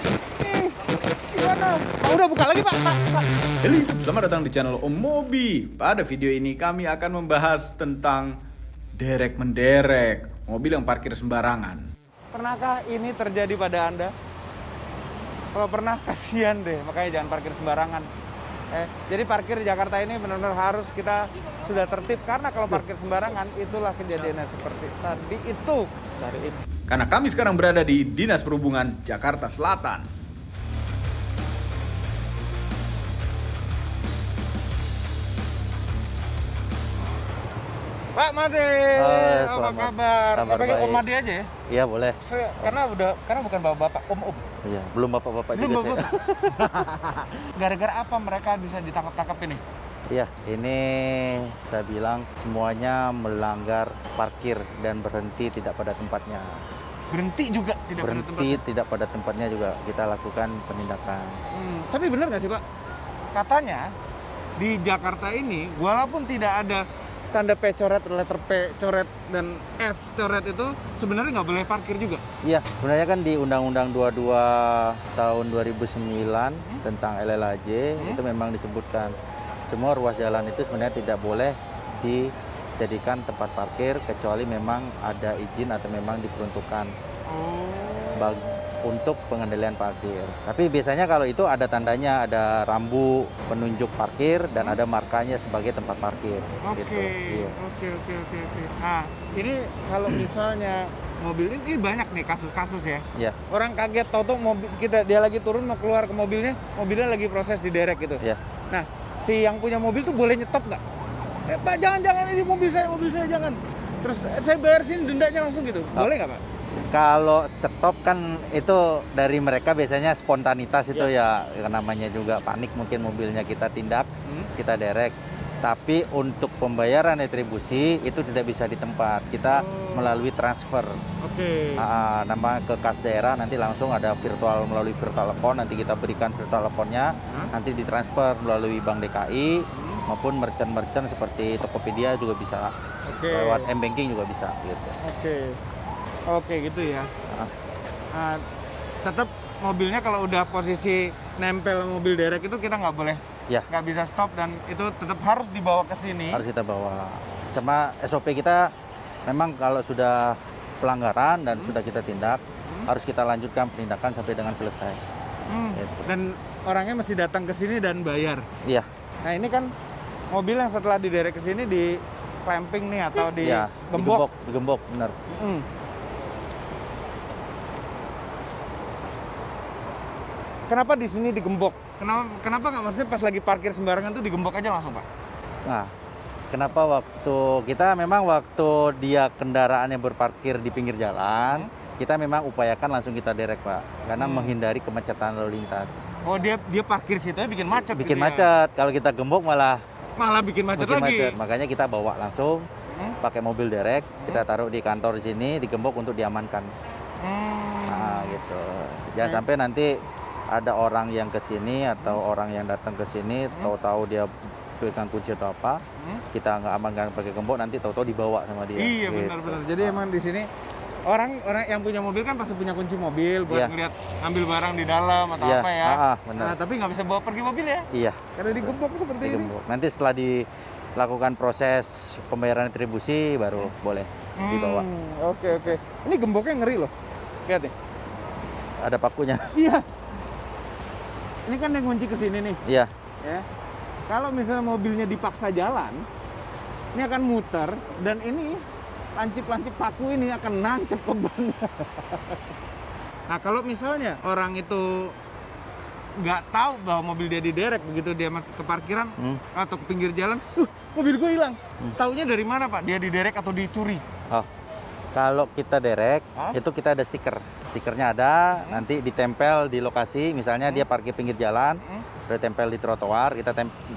Nih, gimana? Oh, udah buka lagi, Pak. Pak. Halo YouTube, selamat datang di channel Om Mobi. Pada video ini kami akan membahas tentang derek-menderek, mobil yang parkir sembarangan. Pernahkah ini terjadi pada Anda? Kalau pernah, kasihan deh. Makanya jangan parkir sembarangan. Jadi parkir di Jakarta ini benar-benar harus kita sudah tertib. Karena kalau parkir sembarangan, itulah kejadiannya seperti tadi itu. Cariin. Karena kami sekarang berada di Dinas Perhubungan Jakarta Selatan. Pak Made, apa kabar? Kabar Panggil baik. Om Made aja ya? Iya boleh. Karena bukan bapak-bapak, om. Iya, belum bapak-bapak Belum juga bapak. saya. Gara-gara apa mereka bisa ditangkap-tangkap ini? Iya, ini saya bilang semuanya melanggar parkir dan berhenti tidak pada tempatnya. Berhenti juga tidak pada Berhenti tempatnya. tidak pada tempatnya juga kita lakukan penindakan. Tapi benar nggak sih Pak? Katanya di Jakarta ini walaupun tidak ada tanda P coret, letter P coret, dan S coret itu sebenarnya nggak boleh parkir juga. Iya, sebenarnya kan di Undang-Undang 22 tahun 2009 tentang LLAJ itu memang disebutkan semua ruas jalan itu sebenarnya tidak boleh dijadikan tempat parkir kecuali memang ada izin atau memang diperuntukkan untuk pengendalian parkir. Tapi biasanya kalau itu ada tandanya, ada rambu penunjuk parkir dan ada markanya sebagai tempat parkir. Oke, Gitu. Iya. oke. Nah, ini kalau misalnya mobil ini banyak nih kasus-kasus ya. Iya, Orang kaget tahu-tahu mobil dia lagi turun mau keluar ke mobilnya lagi proses diderek gitu. iya. Nah, si yang punya mobil tuh boleh nyetop nggak? Pak jangan ini mobil saya jangan. Terus saya bayar sini dendanya langsung gitu. Boleh nggak Pak? Kalau stop kan itu dari mereka biasanya spontanitas itu ya namanya juga panik mungkin mobilnya kita tindak, kita derek. Tapi untuk pembayaran retribusi itu tidak bisa di tempat, kita melalui transfer. Oke. Nama ke kas daerah nanti langsung ada melalui virtual account, nanti kita berikan virtual account-nya, nanti ditransfer melalui Bank DKI maupun merchant-merchant seperti Tokopedia juga bisa, Oke. lewat M-Banking juga bisa gitu. Oke gitu ya. Tetap mobilnya kalau udah posisi nempel mobil derek itu kita nggak boleh, Ya. nggak bisa stop dan itu tetap harus dibawa ke sini. Harus kita bawa. Sama SOP kita memang kalau sudah pelanggaran dan sudah kita tindak, harus kita lanjutkan penindakan sampai dengan selesai. Gitu. Dan orangnya mesti datang ke sini dan bayar. Iya, Nah ini kan mobil yang setelah diderek ke sini di clamping nih atau iya, digembok. digembok, benar. Kenapa di sini digembok? Kenapa nggak maksudnya pas lagi parkir sembarangan tuh digembok aja langsung Pak? Nah, kenapa waktu dia kendaraannya berparkir di pinggir jalan, kita memang upayakan langsung kita derek Pak, karena menghindari kemacetan lalu lintas. Oh dia bikin situ ya bikin macet. Bikin gitu ya? macet, kalau kita gembok malah bikin macet bikin lagi. macet. Makanya kita bawa langsung pakai mobil derek, kita taruh di kantor di sini, digembok untuk diamankan. Nah, gitu. Jangan sampai nanti ada orang yang ke sini atau orang yang datang ke sini tahu-tahu dia pegang kunci atau apa, kita nggak amankan pakai gembok, nanti tahu-tahu dibawa sama dia. Iya gitu. benar-benar. Jadi emang di sini orang yang punya mobil kan pasti punya kunci mobil buat Iya. ngeliat ngambil barang di dalam atau Iya, apa ya. benar. Nah, tapi nggak bisa bawa pergi mobil ya? Iya, Karena digembok seperti ini. digembok. Nanti setelah dilakukan proses pembayaran retribusi baru boleh dibawa. Oke. Ini gemboknya ngeri loh. Lihat nih. Ada pakunya. Iya. Ini kan yang kunci ke sini nih, Iya, ya. Kalau misalnya mobilnya dipaksa jalan, ini akan muter dan ini lancip-lancip paku ini akan nancep ke ban. Nah, kalau misalnya orang itu nggak tahu bahwa mobil dia diderek, begitu dia masuk ke parkiran atau ke pinggir jalan, mobil gue hilang. Taunya dari mana Pak? Dia diderek atau dicuri? oh. Kalau kita derek, itu kita ada stiker. Stikernya ada, nanti ditempel di lokasi. Misalnya dia parkir pinggir jalan, udah tempel di trotoar.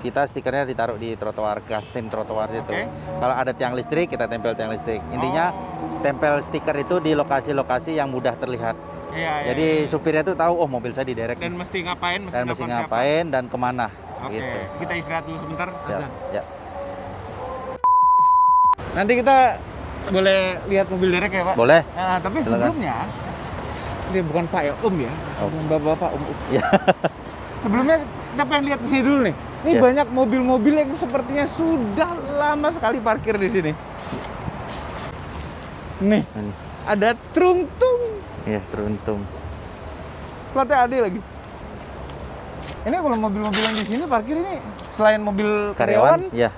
Kita stikernya ditaruh di trotoar, gas tim trotoar itu. Kalau ada tiang listrik, kita tempel tiang listrik. Intinya tempel stiker itu di lokasi-lokasi yang mudah terlihat. Iya. Jadi supirnya tuh tahu, oh mobil saya diderek. Dan mesti ngapain? Dan mesti nelpon siapa. ngapain dan kemana. Oke, Gitu. kita istirahat dulu sebentar. Siap. Azan. Ya. Nanti kita boleh lihat mobil derek ya Pak? Boleh. Nah, tapi Silakan. sebelumnya Ini bukan Pak ya, Om ya. Oh. Bukan Bapak, Om. Ya. Sebelumnya kita pengen lihat ke sini dulu nih. Ini Ya. banyak mobil-mobil yang sepertinya sudah lama sekali parkir di sini. Nih, Ini. ada Trungtung. Ya, teruntung. Platnya AD lagi. Ini kalau mobil-mobil yang di sini parkir ini selain mobil Karyawan, karyawan, ya.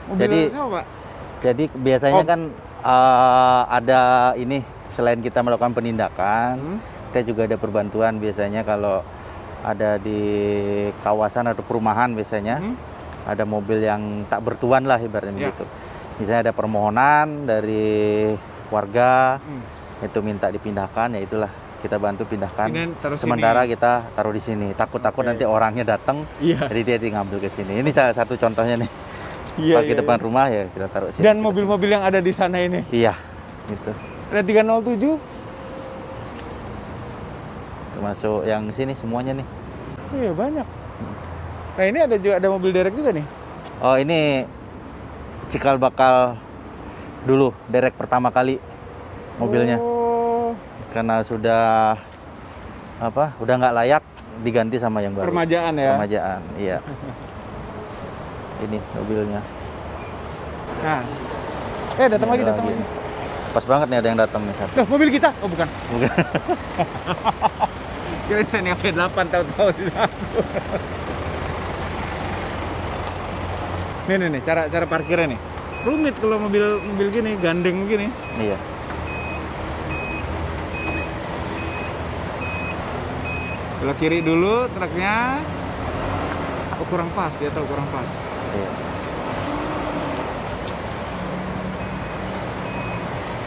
mobil Jadi- apa, Pak? Jadi biasanya Oh. kan ada ini, selain kita melakukan penindakan, kita juga ada perbantuan biasanya kalau ada di kawasan atau perumahan biasanya ada mobil yang tak bertuan lah ibaratnya Ya. begitu. Misalnya ada permohonan dari warga Hmm. itu minta dipindahkan, ya itulah kita bantu pindahkan. Ini taruh Sementara sini. kita taruh di sini. Takut-takut Oke. nanti orangnya datang, Iya. jadi dia ngambil ke sini. Ini salah satu contohnya nih. Iya, Parkir iya, depan iya. rumah ya kita taruh sini. Dan kita mobil-mobil yang ada di sana ini. sini. Iya, gitu. Ada 307. Termasuk yang sini semuanya nih. Iya, banyak. Nah, ini ada juga ada mobil derek juga nih. Oh, ini cikal bakal dulu derek pertama kali mobilnya. Oh, Karena sudah udah nggak layak diganti sama yang baru. permajaan ya. Permajaan, iya. Ini mobilnya. Nah. Datang Ini lagi, ada datang lagi. lagi. Pas banget nih ada yang datang nih satu. Loh, mobil kita? Oh, bukan. Bukan. Kira Xenia V8 tahu-tahu di lampu. Nih, cara parkirnya nih. Rumit kalau mobil gini, gandeng gini. Iya. Belok kiri dulu truknya. Oh, kurang pas, dia tahu kurang pas. Iya.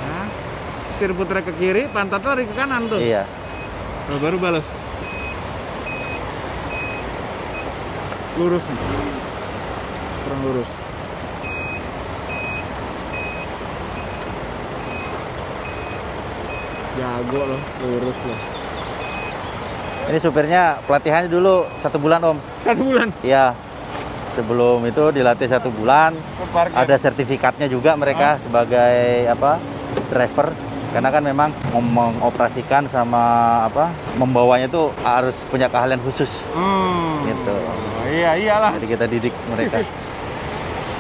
Nah, setir putar ke kiri, pantat lari ke kanan tuh. Iya. Oh, baru balas. Lurus nih. Kurang lurus. Jago loh, lurus loh. Ini supirnya pelatihannya dulu 1 bulan Om. 1 bulan. Iya. Sebelum itu dilatih 1 bulan. Parkir. Ada sertifikatnya juga mereka sebagai driver. Karena kan memang mengoperasikan sama membawanya itu harus punya keahlian khusus. Gitu. Oh, iyalah. Jadi kita didik mereka.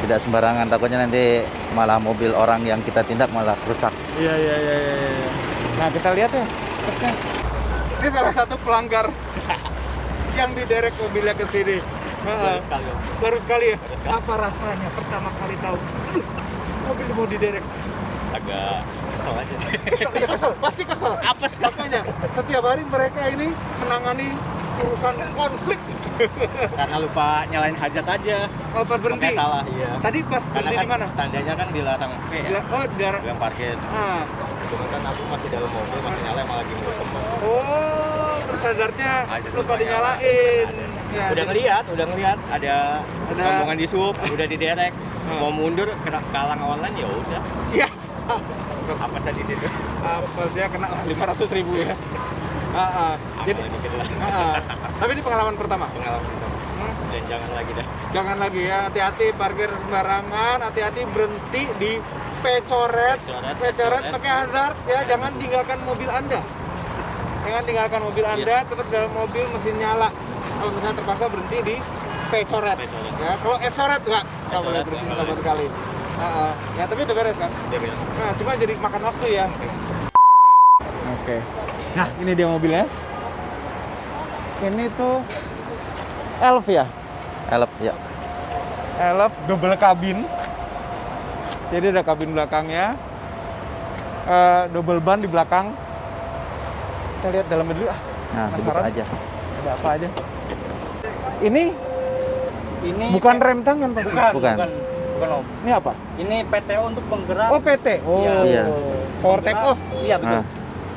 Tidak sembarangan, takutnya nanti malah mobil orang yang kita tindak malah rusak. Iya. Nah, kita lihat ya. Truknya. Ini salah satu pelanggar yang diderek mobilnya ke sini. Baru sekali ya. Apa rasanya pertama kali tahu? Aduh, mobil mau diderek. Agak kesel aja sih. Kesel, pasti kesel. Apes. Makanya setiap hari mereka ini menangani urusan konflik. Karena lupa nyalain hajat aja. Apa berhenti? Makanya salah, iya. Tadi pas Karena berhenti kan di mana? tandanya kan dilarang P ya. Oh, di daerah. Yang parkir. Ah. Cuma kan aku masih dalam mobil, masih nyala malah lagi mau kembang. Oh, bersadarnya Hajat lupa nyala. dinyalain. Ada. Ya, Udah ngeliat ada rombongan di sub, udah diderek. Mau mundur kena kalang online ya udah. Iya. Apa sih di situ? Apa sih kena 500.000 ya? Jadi, Apalagi kita tapi ini pengalaman pertama. pengalaman pertama. Dan jangan lagi dah. Jangan lagi ya, hati-hati parkir sembarangan, hati-hati berhenti di pecoret Pecoret. pakai hazard ya, jangan tinggalkan mobil Anda. Jangan tinggalkan mobil Anda, tetap dalam mobil mesin nyala. Kalau misalnya terpaksa berhenti di pecoret. Pecoret. Ya, kalau esoret nggak boleh berhenti nggak sama boleh. sekali. Ya tapi udah beres kan? Dia bilang. Nah, cuma jadi makan waktu ya. Oke. Nah, ini dia mobilnya. Ini tuh Elf ya? Elf ya. Elf double kabin. Jadi ada kabin belakangnya, double ban di belakang. Kita lihat dalamnya dulu. Nah, dibuka Penasaran? aja. Ada apa aja? Ini Ini bukan rem tangan pasti. Bukan. bukan Om. Ini apa? Ini PTO untuk penggerak. Oh, PT. Oh. Iya. Power take off. Iya betul. Nah,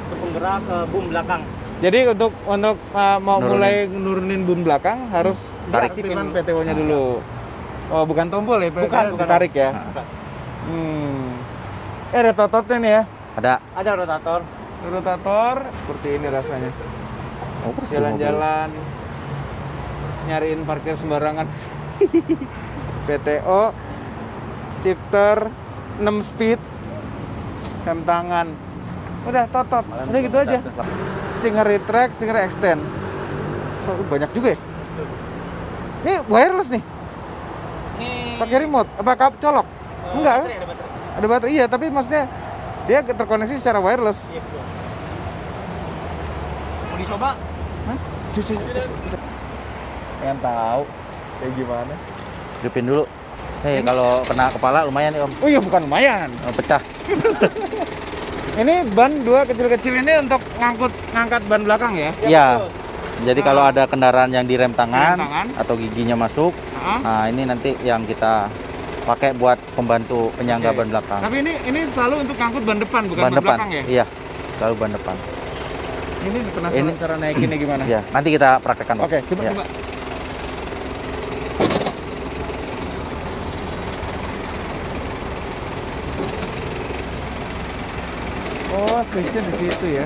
Untuk penggerak boom belakang. Jadi untuk mau Nurunin. mulai nurunin boom belakang harus Tarik. diaktifkan PTO-nya dulu. Oh, bukan tombol ya? Bukan. Ditarik ya. Bukan. Ada tototnya nih ya. ada. Ada rotator. Rotator seperti ini rasanya. Oh, bersih mobil. Jalan-jalan, nyariin parkir sembarangan. PTO, shifter, 6 speed, rem tangan. Udah totot. Udah gitu aja. stinger retract, stinger extend. Oh, banyak juga ya. Ini wireless nih. Ini Pakai remote apa colok? Enggak kan? baterai, ada baterai. Ada baterai. Iya, tapi maksudnya dia terkoneksi secara wireless. Iya, betul. Mau dicoba? Hah? Cuci. Pengen tahu kayak gimana? Hidupin dulu. Nih kalau kena kepala lumayan nih Om. Oh iya, bukan lumayan. Pecah. Ini ban dua kecil-kecil ini untuk ngangkat ban belakang ya? Iya. betul. Jadi kalau ada kendaraan yang direm tangan, Rem tangan. atau giginya masuk, Hah? nah ini nanti yang kita pakai buat pembantu penyangga Oke. ban belakang. Tapi ini selalu untuk ngangkut ban depan, bukan Ban ban depan. belakang ya? Iya. Selalu ban depan. Ini penasaran Ini- cara naikinnya gimana? Iya, nanti kita praktekkan. Om. Oke, coba Iya. coba. Oh, switch-nya di situ ya.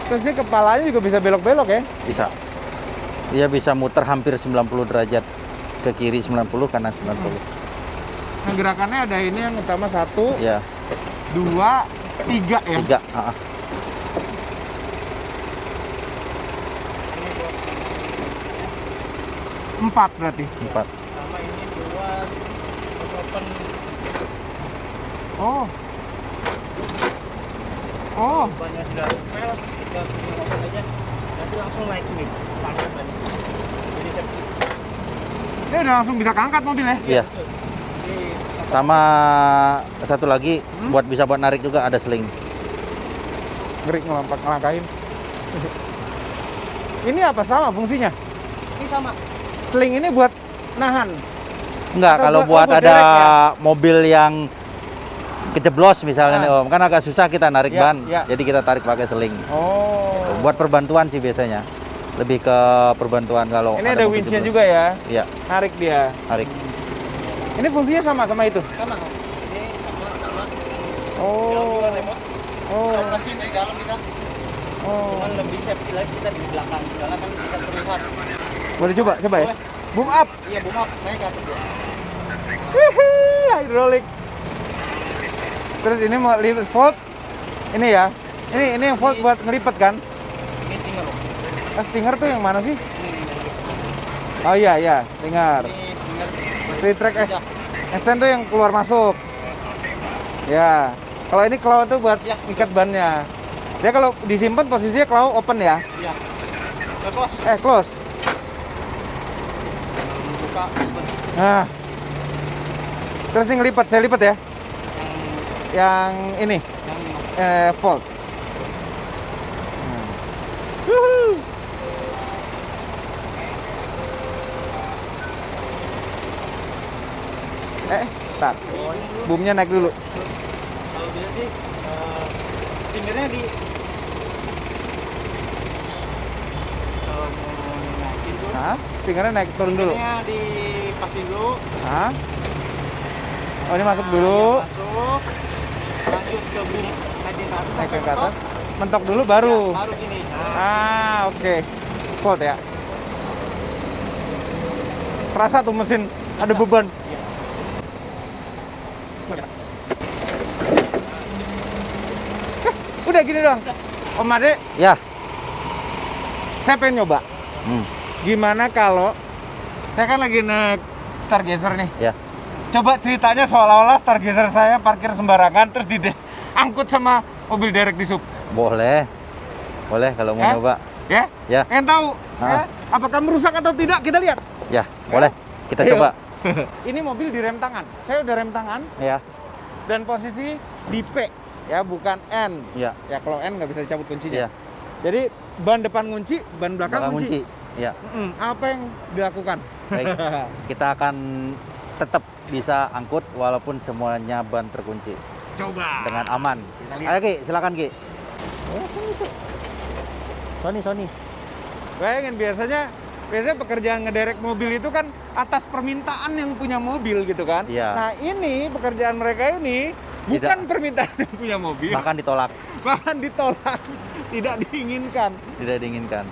Terus ini kepalanya juga bisa belok-belok ya? Bisa. Dia bisa muter hampir 90 derajat. Ke kiri 90, kanan 90. Nah, gerakannya ada ini yang utama 1, Iya, 2, 3 ya? 3. 4 berarti. 4. Sama ini buat open. Oh. Oh, Bannya sudah pel, kita tinggal open aja. Nanti langsung naik sini. Panas bannya. Jadi safety. dia udah langsung bisa keangkat mobil ya? Iya. Betul. Jadi Sama satu lagi buat bisa buat narik juga ada sling. Ngeri ngelangkahin. Ini apa sama fungsinya? ini sama. Sling ini buat nahan. Enggak, Atau kalau buat buat ada derek ya? mobil yang kejeblos misalnya nih Ah. Om, kan agak susah kita narik Ya, ban. ya. Jadi kita tarik pakai sling. Oh. Buat perbantuan sih biasanya. Lebih ke perbantuan kalau Ini ada mobil winch-nya jeblos. juga ya. Iya, Narik dia. tarik. Ini fungsinya sama itu. Sama. Ini sama. Oh. Juga remote. Oh. Bisa operasi dari dalam kita. Oh. Cuman lebih safety lagi kita di belakang. Karena kan kita terlihat. Boleh coba ya. Boleh. Boom up. Iya, boom up. Naik ke atas ya. Hihi, hidrolik. Terus ini mau lipat volt. Ini ya. Ini yang volt buat ngelipet kan? Ini stinger loh. Stinger tuh yang mana sih? Ini. Oh iya iya, dengar. Ini stinger. Retract Udah. extend tuh yang keluar masuk. Ya. Kalau ini claw tuh buat Ya, ikat bannya. Dia kalau disimpan posisinya claw open ya. Iya. Udah close. Close. Buka. Nah. Terus ini ngelipat, saya lipat ya. Yang ini, Yang volt. Wuhu. Start. Boomnya naik dulu. kalau dia sih stingernya di kalau mau naikin tuh Nah, spingernya naik turun dulu. stingernya dipasin dulu. Nah. Oh, ini masuk Nah, dulu. dia masuk lanjut ke boom naikin ke atas Naik sampai ke atas. mentok. Mentok dulu baru. Ya, baru gini. Nah, Oke. Volt ya. Terasa tuh mesin ada beban. iya. Udah gini doang. Om Ade, Ya. saya pengen nyoba. Hmm. Gimana kalau saya kan lagi naik Stargazer nih. Ya. Coba ceritanya seolah-olah Stargazer saya parkir sembarangan terus angkut sama mobil derek di sub. Boleh. Boleh kalau mau Hah? nyoba. Ya? Ya. Pengen tahu ya? Ah. Apakah merusak atau tidak? Kita lihat. Ya, boleh. Kita Ayo. coba. Ini mobil direm tangan. Saya udah rem tangan Ya. dan posisi di P ya, bukan N. Ya. Ya kalau N nggak bisa dicabut kuncinya. Ya. Jadi ban depan kunci, ban belakang Belakang kunci. kunci. Ya. Apa yang dilakukan? Baik. Kita akan tetap bisa angkut walaupun semuanya ban terkunci Coba. dengan aman. Kita lihat. Ayo Ki, silakan Ki. Sony. Bayangin biasanya pekerjaan ngederek mobil itu kan atas permintaan yang punya mobil gitu kan. Iya. Nah ini pekerjaan mereka ini bukan permintaan yang punya mobil, Bahkan ditolak, bahkan ditolak, tidak diinginkan. tidak diinginkan.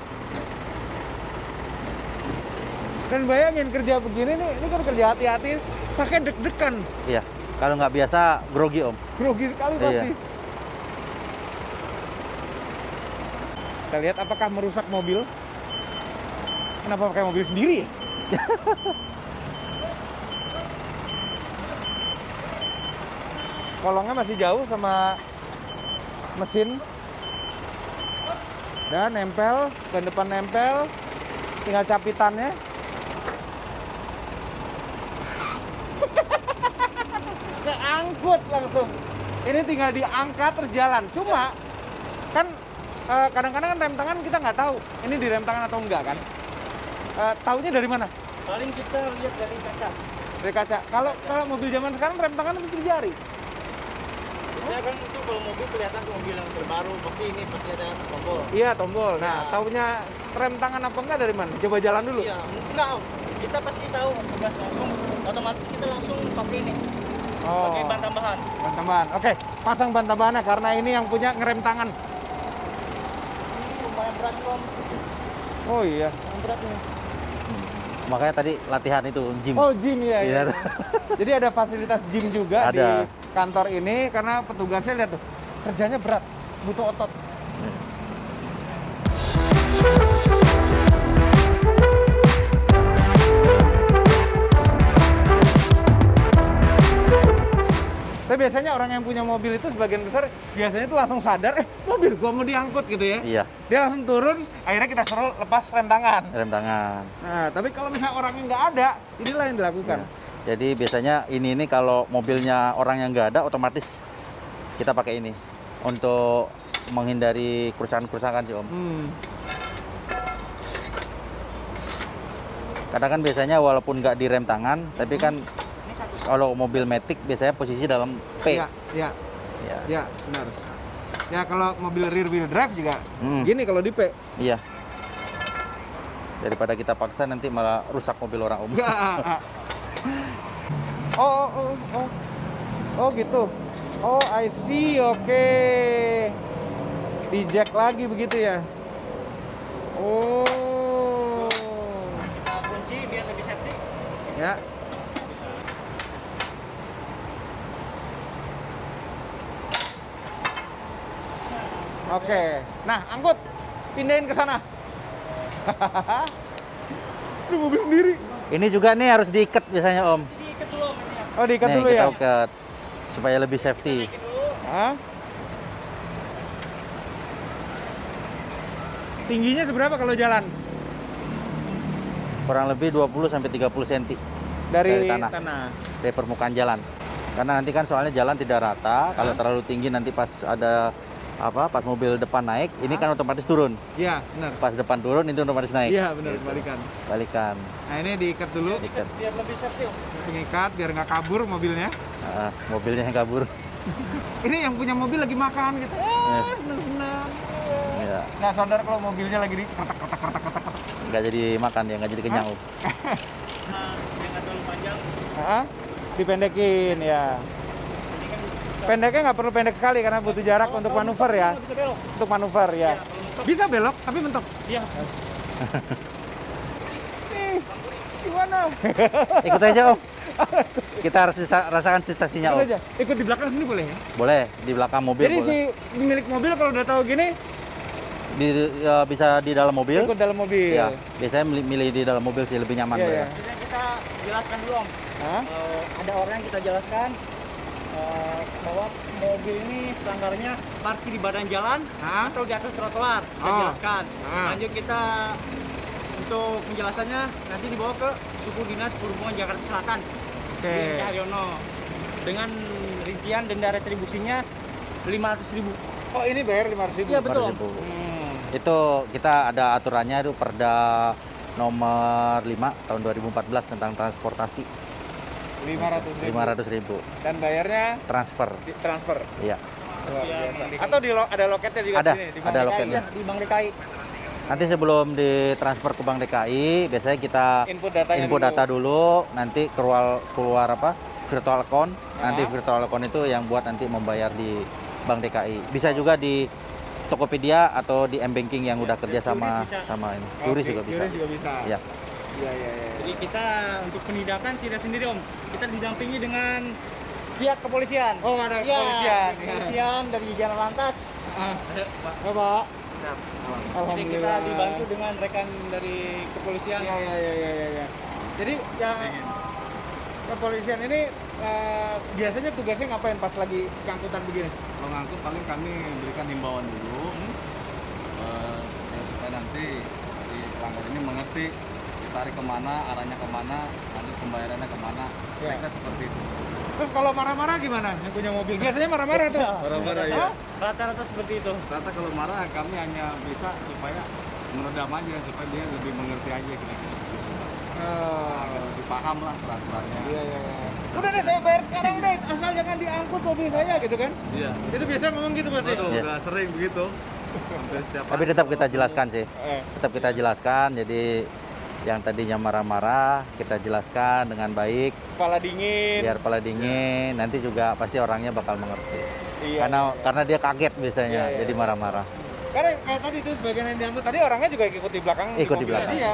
Dan bayangin kerja begini nih, ini kan kerja hati-hati, pakai deg-degan. Iya. Kalau nggak biasa grogi Om. Grogi sekali Iya. pasti. Kita lihat apakah merusak mobil. Kenapa pakai mobil sendiri ya? Kolongnya masih jauh sama mesin. Dan nempel, ban depan nempel. Tinggal capitannya. Keangkut langsung. Ini tinggal diangkat terus jalan. Cuma kan kadang-kadang kan rem tangan kita nggak tahu ini di rem tangan atau enggak kan. Taunya dari mana? Paling kita lihat dari kaca. Dari kaca. Kalau mobil zaman sekarang rem tangan itu di jari. Biasanya kan itu kalau mobil kelihatan tuh mobil yang terbaru pasti ini pasti ada tombol. Iya, tombol. Nah, Ya. taunya rem tangan apa enggak dari mana? Coba jalan dulu. Iya, enggak Om. Kita pasti tahu tugas langsung otomatis kita langsung pakai ini. Oh. Pakai ban tambahan. Ban tambahan. Oke, pasang ban tambahannya karena ini yang punya ngerem tangan. Ini lumayan berat Om. Oh iya. Lumayan berat nih. Makanya tadi latihan itu gym. Oh, gym ya. Iya. Ya. Jadi ada fasilitas gym juga di Ada. kantor ini karena petugasnya lihat tuh kerjanya berat, butuh otot. Tapi biasanya orang yang punya mobil itu sebagian besar biasanya tuh langsung sadar, mobil gua mau diangkut gitu ya. Iya, Dia langsung turun, akhirnya kita suruh lepas rem tangan. rem tangan. Nah, tapi kalau misalnya orangnya nggak ada, inilah yang dilakukan. Iya. Jadi biasanya ini kalau mobilnya orang yang nggak ada, otomatis kita pakai ini untuk menghindari kerusakan-kerusakan sih Om. Kadang kan biasanya walaupun nggak di rem tangan, tapi kan kalau mobil matic biasanya posisi dalam P. Iya, iya, Ya. iya, benar. Ya kalau mobil rear wheel drive juga gini kalau di P. Iya. Daripada kita paksa nanti malah rusak mobil orang Om. Oh gitu. Oh, I see. Oke. Di jack lagi begitu ya. Oh. Kita kunci biar lebih safety. Ya. Oke. Nah, angkut. Pindahin ke sana. Ini mobil sendiri. Ini juga nih harus diikat biasanya Om. Diikat dulu Om ini ya. Oh, diikat Nih dulu kita ya. ikat supaya lebih safety. Diikat dulu. Hah? Tingginya seberapa kalau jalan? Kurang lebih 20 sampai 30 cm Dari tanah. Dari permukaan jalan. Karena nanti kan soalnya jalan tidak rata, kalau terlalu tinggi nanti pas ada pas mobil depan naik, ini kan otomatis turun. Iya, benar. Pas depan turun itu otomatis naik. Iya, benar, Gitu. balikan. Balikan. Nah, ini diikat dulu. Diikat. Biar lebih safety Om. Pengikat biar nggak kabur mobilnya. Mobilnya yang kabur. Ini yang punya mobil lagi makan gitu. Seneng-seneng. Ya, Nggak sadar kalau mobilnya lagi di kretak. nggak jadi makan ya, nggak jadi kenyang. Om. Nah, yang nggak terlalu panjang. Dipendekin ya. Ini kan Pendeknya nggak perlu pendek sekali karena butuh jarak untuk kalau manuver mentok ya. nggak bisa belok. Untuk manuver ya. Iya, kalau mentok. Bisa belok tapi mentok. Iya. Nih, gimana? Ikut aja Om. Kita harus rasakan sensasinya Ikut Om. aja. Ikut di belakang sini boleh ya? Boleh di belakang mobil. Jadi boleh. si pemilik mobil kalau udah tahu gini Bisa di dalam mobil. ikut dalam mobil. Ya, biasanya milih di dalam mobil sih lebih nyaman. Iya, Bro. iya. Jadi kita jelaskan dulu Om. Hah? Ada orang yang kita jelaskan bahwa mobil ini pelanggarannya parkir di badan jalan Hah? atau di atas trotoar. Kita Oh. jelaskan. Ah. Lanjut kita untuk penjelasannya nanti dibawa ke Suku Dinas Perhubungan Jakarta Selatan. Oke. Di Cahyono. Dengan rincian denda retribusinya 500.000. Oh, ini bayar 500.000. Iya betul Om. 500.000. Itu kita ada aturannya itu Perda nomor 5 tahun 2014 tentang transportasi. 500.000. 500.000 Dan bayarnya transfer. di transfer. Iya. Luar Iya, biasa. di- Atau ada loketnya juga Ada, di sini, di ada Bank loketnya. DKI. Di Bank DKI. Nanti sebelum ditransfer ke Bank DKI, biasanya kita Input datanya input dulu. data dulu, nanti keluar virtual account. Nanti Ah. virtual account itu yang buat nanti membayar di Bank DKI. Bisa juga di Tokopedia atau di M-Banking yang udah kerja sama bisa. sama ini. Oh, Qris juga bisa. Qris juga bisa. Iya. Iya, iya, iya. Jadi kita untuk penindakan tidak sendiri Om, kita didampingi dengan pihak kepolisian. Oh, ada Iya, kepolisian. kepolisian dari Jalan Lantas. Ah, Bapak. Jadi kita Alhamdulillah. dibantu dengan rekan dari kepolisian. Iya, iya, iya, iya, iya. Jadi yang kepolisian ini biasanya tugasnya ngapain pas lagi keangkutan begini? Kalau ngangkut paling kami berikan himbauan dulu ya, supaya nanti si pelanggar ini mengerti ditarik kemana, arahnya kemana, nanti pembayarannya kemana. Ya. Kira seperti itu. Terus kalau marah-marah gimana yang punya mobil? Biasanya marah-marah tuh. Marah-marah ya. Hah? Rata-rata seperti itu. Ternyata kalau marah kami hanya bisa supaya meredam aja supaya dia lebih mengerti aja kira-kira. Agar lebih paham lah peraturannya. Iya, iya, iya. Udah deh saya bayar sekarang deh, asal jangan diangkut mobil saya gitu kan? Iya. Itu biasa ngomong gitu pasti. Waduh, Iya. udah sering begitu. Hampir setiap Tapi hari. tetap kita jelaskan sih. Eh, Tetap kita jelaskan. Jadi yang tadinya marah-marah kita jelaskan dengan baik kepala dingin. biar pala dingin. Nanti juga pasti orangnya bakal mengerti. Iya. Karena dia kaget biasanya, Iya, iya. jadi marah-marah. Karena kayak tadi tuh sebagian yang diangkut tadi orangnya juga ikut di belakang. Ikut di mobilnya belakang. Dia.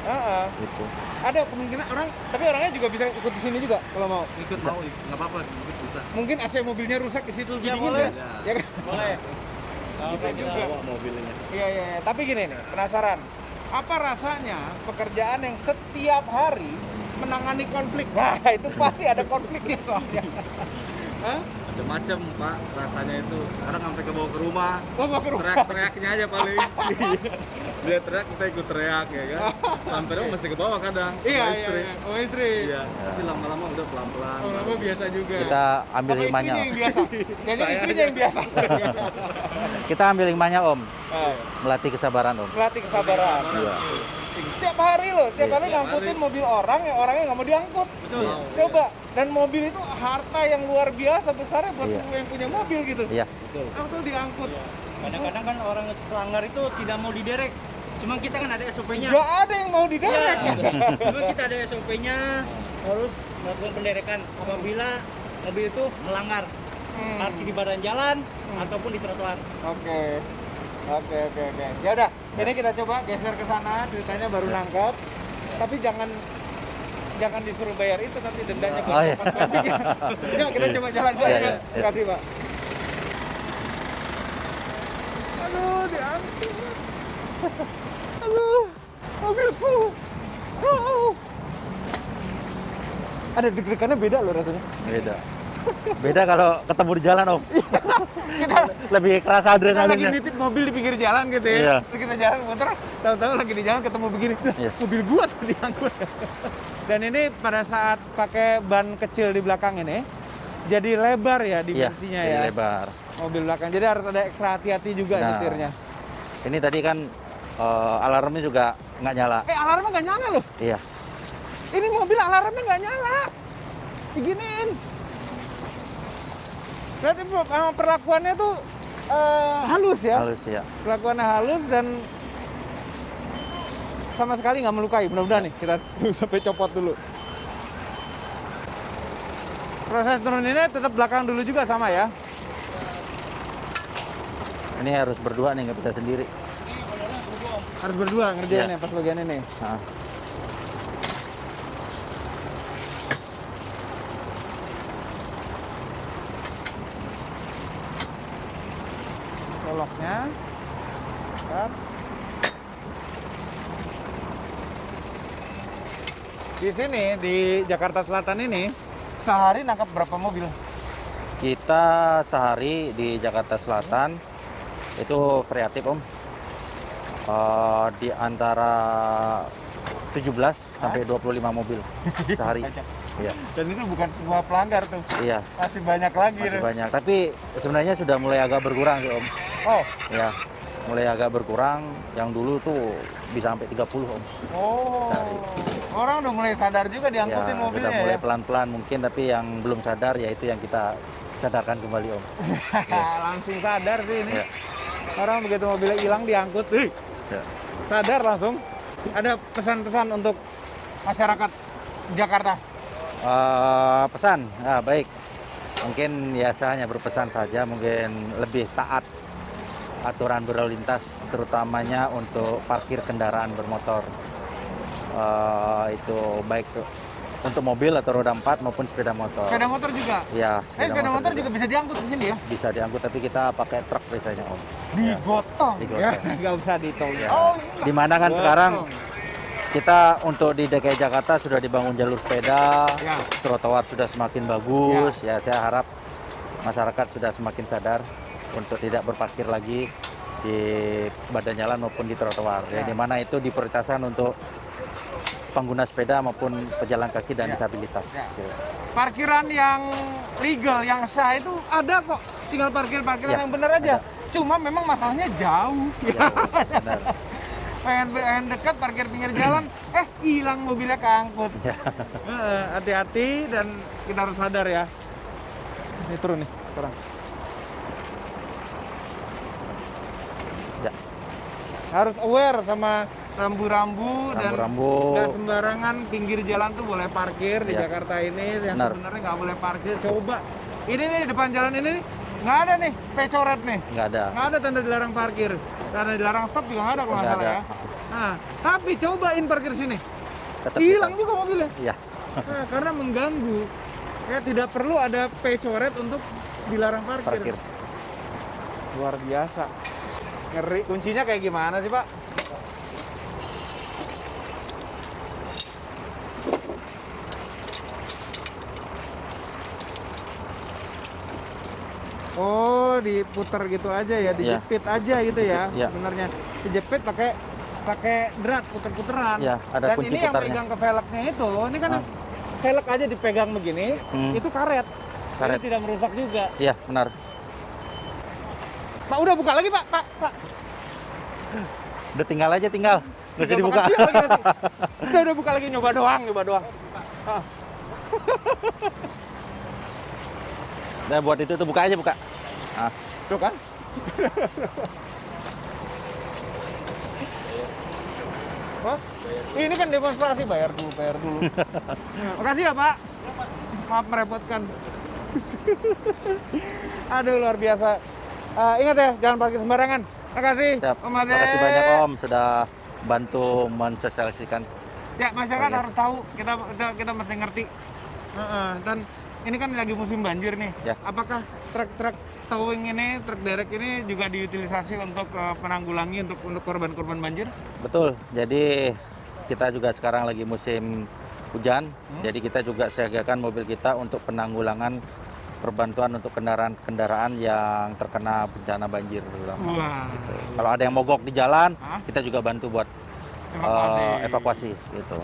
Heeh. Gitu. Ada kemungkinan orang, tapi orangnya juga bisa ikut di sini juga kalau mau. Ikut Bisa. mau, nggak apa-apa, ikut bisa. Mungkin AC mobilnya rusak di situ lebih Ya, dingin boleh. kan? Ya kan? Boleh. Kalau Bisa kita juga. Bawa mobilnya. Iya, iya, iya. Tapi gini nih, penasaran. Apa rasanya pekerjaan yang setiap hari menangani konflik? Wah, itu pasti ada konfliknya soalnya. Hah? Macam-macam Pak rasanya itu. Kadang sampai ke bawa ke rumah. Oh, mau ke rumah. Teriak-teriaknya aja paling. Dia teriak kita ikut teriak ya kan. Sampai rumah masih ke bawah kadang. Iya, Sama iya, istri. iya. Oh, istri. Iya. Tapi lama-lama udah pelan-pelan. Oh, lama biasa juga. Kita ambil Apa hikmahnya. istrinya yang biasa? Kayaknya Saya istrinya aja. yang biasa. Kita ambil hikmahnya Om, Ah, melatih kesabaran Om. Melatih kesabaran. Iya. Setiap hari loh, setiap Iya. hari ngangkutin mobil orang yang orangnya nggak mau diangkut. Betul. Iya. Coba, dan mobil itu harta yang luar biasa besarnya buat Iya. yang punya mobil gitu. Iya. Aku diangkut. Kadang-kadang kan orang pelanggar itu tidak mau diderek. Cuma kita kan ada SOP-nya. Gak ada yang mau diderek. Iya. Cuma kita ada SOP-nya harus melakukan penderekan apabila mobil itu melanggar parkir di badan jalan ataupun di trotoar. Oke. Oke, oke, oke. Ya udah, ini kita coba geser ke sana, ceritanya baru nangkep. Tapi jangan disuruh bayar itu, nanti dendanya Oh, iya. Ya, kita coba jalan saja. Iya, Ya. iya, iya. Kasih, Pak. Aduh, diangkut. Aduh, mobilku. Oh. Ada deg-degannya beda loh rasanya. Beda. Beda kalau ketemu di jalan Om. Kita Lebih kerasa kita lagi adrenalinnya. nitip mobil di pinggir jalan gitu ya. Iya. Terus kita jalan muter, tahu-tahu lagi di jalan ketemu begini. Iya. Mobil gua tuh diangkut. Dan ini pada saat pakai ban kecil di belakang ini, jadi lebar ya Iya, dimensinya jadi ya. lebar. Mobil belakang. Jadi harus ada ekstra hati-hati juga Nah. nyetirnya. Ini tadi kan alarmnya juga nggak nyala. Alarmnya nggak nyala loh. Iya. Ini mobil alarmnya nggak nyala. Diginiin. Berarti memang perlakuannya tuh halus ya. Halus ya. Perlakuannya halus dan sama sekali nggak melukai. Mudah-mudahan nih kita tunggu sampai copot dulu. Proses turuninnya tetap belakang dulu juga sama ya. Ini harus berdua nih, nggak bisa sendiri. Harus berdua ngerjainnya Iya. pas bagian ini. Nah, Koloknya. Kan. Di sini di Jakarta Selatan ini sehari nangkap berapa mobil? kita sehari di Jakarta Selatan itu variatif Om. Di antara 17 sampai 25 mobil sehari. Banyak. Iya. Dan itu bukan sebuah pelanggar tuh. Iya, Masih banyak lagi. masih tuh. banyak. Tapi sebenarnya sudah mulai agak berkurang sih Om. Oh, Ya, mulai agak berkurang. Yang dulu tuh bisa sampai 30 Om. oh. Sehari. Orang udah mulai sadar juga diangkutin Ya, mobilnya sudah mulai ya. pelan-pelan mungkin, tapi yang belum sadar ya itu yang kita sadarkan kembali Om. Langsung sadar sih ini. Ya. Orang begitu mobilnya hilang diangkut, Ya. sadar langsung. Ada pesan-pesan untuk masyarakat Jakarta. Pesan, baik. Mungkin ya saya hanya berpesan saja, mungkin lebih taat aturan berlalu lintas, terutamanya untuk parkir kendaraan bermotor. itu baik untuk mobil atau roda 4 maupun sepeda motor. Sepeda motor juga? Ya, Sepeda motor juga bisa diangkut di sini ya? bisa diangkut, tapi kita pakai truk biasanya Om. Digotong? Digotong. Ya, nggak usah ditong. Ya. Oh, Dimana kan gotong. sekarang kita untuk di DKI Jakarta sudah dibangun jalur sepeda, Ya. trotoar sudah semakin bagus. Ya, saya harap masyarakat sudah semakin sadar untuk tidak berparkir lagi di badan jalan maupun di trotoar. Ya. Di mana itu diprioritaskan untuk pengguna sepeda maupun pejalan kaki dan Ya. disabilitas. Ya. Parkiran yang legal, yang sah itu ada kok. Tinggal parkiran Ya, yang benar aja. ada. Cuma memang masalahnya jauh. Jauh, benar. pengen dekat parkir pinggir jalan, hilang mobilnya keangkut. Ya. Hati-hati dan kita harus sadar ya. Ini turun nih, turun. Ya. Harus aware sama rambu-rambu dan Rambu-rambu. nggak sembarangan pinggir jalan tuh boleh parkir di Ya. Jakarta ini. Yang Benar. sebenarnya nggak boleh parkir. Coba ini nih depan jalan ini nih nggak ada nih pecoret nih. Nggak ada. Nggak ada tanda dilarang parkir, tanda dilarang stop juga nggak ada kalau nggak Nggak salah ada. ya. Nah, tapi cobain parkir sini, Tetap hilang kita- juga mobilnya. Iya. Nah, karena mengganggu. Ya tidak perlu ada pecoret untuk dilarang parkir. Parkir. Luar biasa. Ngeri. Kuncinya kayak gimana sih, Pak? Oh, diputar gitu aja ya, dijepit aja gitu ya. Dijepit, ya. Sebenarnya dijepit pakai drat puter-puteran. Ya, ada Dan kunci ini yang putarnya. pegang ke velgnya itu, ini kan Ah. velg aja dipegang begini, itu karet. Karet. Jadi tidak merusak juga. Iya, benar. Pak, udah buka lagi, Pak. Pak. Udah tinggal aja, tinggal. Nggak usah Tinggal dibuka. makan siang lagi nanti. Udah buka lagi, nyoba doang. Ah. Udah buat itu tuh buka aja, buka. Ah, Tuh kan? Wah, ini kan demonstrasi, bayar dulu. Makasih ya, Pak. Maaf merepotkan. Aduh, luar biasa. Ingat ya, jangan parkir sembarangan. Makasih, siap. Om Ade. Terima kasih banyak Om sudah bantu mensosialisasikan. Ya, masyarakat Oke. harus tahu, kita mesti ngerti. Dan ini kan lagi musim banjir nih. Ya. Apakah truk towing ini, truk derek ini juga diutilisasi untuk penanggulangi untuk korban-korban banjir? Betul. Jadi kita juga sekarang lagi musim hujan. Jadi kita juga siagakan mobil kita untuk penanggulangan perbantuan untuk kendaraan-kendaraan yang terkena bencana banjir. Wah, Kalau ada yang mogok di jalan, Hah? kita juga bantu buat evakuasi gitu.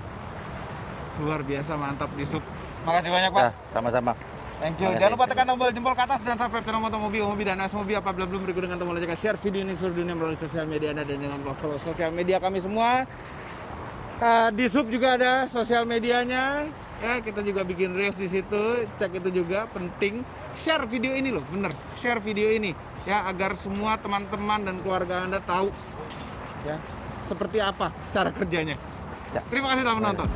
Luar biasa, mantap di sub. Makasih banyak, Pak. Ya, sama-sama. Thank you. Makasih. Jangan lupa tekan tombol jempol ke atas dan subscribe channel Motomobi, dan Asmobi apabila belum berikut dengan tombol lonceng. Share video ini ke seluruh dunia melalui sosial media Anda dan jangan lupa follow sosial media kami semua. Di sub juga ada sosial medianya. Ya, kita juga bikin reels di situ. Cek itu juga penting. Share video ini loh, bener. Share video ini ya agar semua teman-teman dan keluarga Anda tahu ya seperti apa cara kerjanya. Ya. Terima kasih telah menonton.